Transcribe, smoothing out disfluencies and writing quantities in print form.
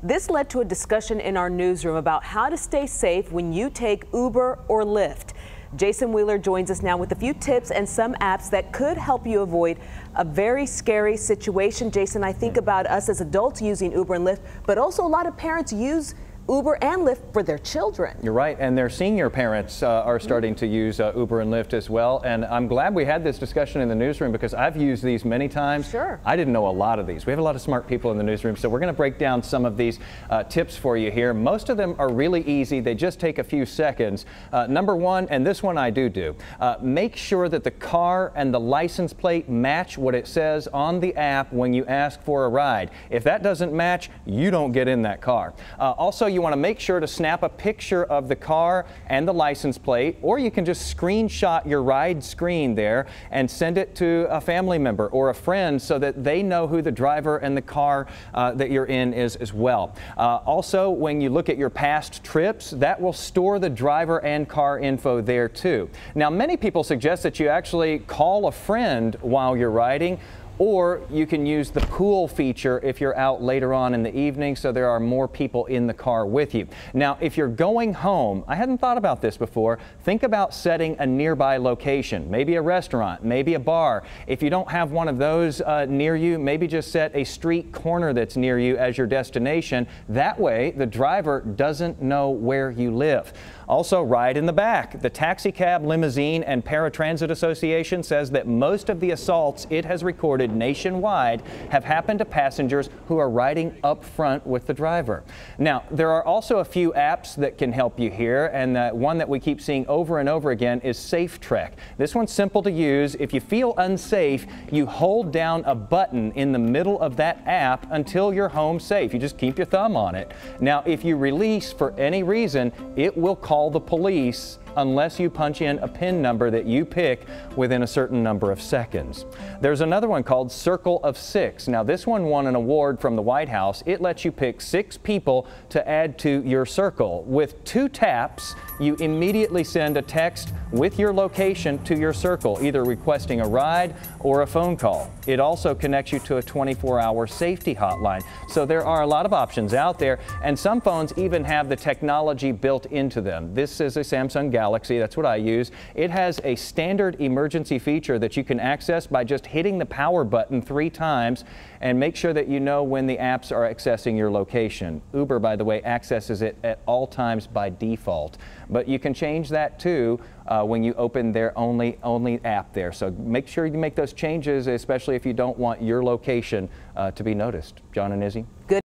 This led to a discussion in our newsroom about how to stay safe when you take Uber or Lyft. Jason Wheeler joins us now with a few tips and some apps that could help you avoid a very scary situation. Jason, I think about us as adults using Uber and Lyft, but also a lot of parents use Uber and Lyft for their children. You're right, and their senior parents are starting to use Uber and Lyft as well. And I'm glad we had this discussion in the newsroom because I've used these many times. Sure. I didn't know a lot of these. We have a lot of smart people in the newsroom, so we're going to break down some of these tips for you here. Most of them are really easy. They just take a few seconds. Number one, and this one I do, make sure that the car and the license plate match what it says on the app when you ask for a ride. If that doesn't match, you don't get in that car. Also, you want to make sure to snap a picture of the car and the license plate, or you can just screenshot your ride screen there and send it to a family member or a friend so that they know who the driver and the car that you're in is as well. Also, when you look at your past trips, that will store the driver and car info there too. Now, many people suggest that you actually call a friend while you're riding, or you can use the pool feature if you're out later on in the evening so there are more people in the car with you. Now, if you're going home, I hadn't thought about this before, think about setting a nearby location, maybe a restaurant, maybe a bar. If you don't have one of those near you, maybe just set a street corner that's near you as your destination. That way, the driver doesn't know where you live. Also, ride in the back. The Taxi Cab, Limousine, and Paratransit Association says that most of the assaults it has recorded nationwide have happened to passengers who are riding up front with the driver. Now, there are also a few apps that can help you here, and one that we keep seeing over and over again is SafeTrek. This one's simple to use. If you feel unsafe, you hold down a button in the middle of that app until you're home safe. You just keep your thumb on it. Now, if you release for any reason, it will call the police unless you punch in a PIN number that you pick within a certain number of seconds. There's another one called Circle of Six. Now, this one won an award from the White House. It lets you pick 6 people to add to your circle. With 2 taps, you immediately send a text with your location to your circle, either requesting a ride or a phone call. It also connects you to a 24-hour safety hotline. So there are a lot of options out there, and some phones even have the technology built into them. This is a Samsung Galaxy, that's what I use. It has a standard emergency feature that you can access by just hitting the power button 3 times and make sure that you know when the apps are accessing your location. Uber, by the way, accesses it at all times by default, but you can change that too when you open their only app there. So make sure you make those changes, especially if you don't want your location to be noticed. John and Izzy? Good.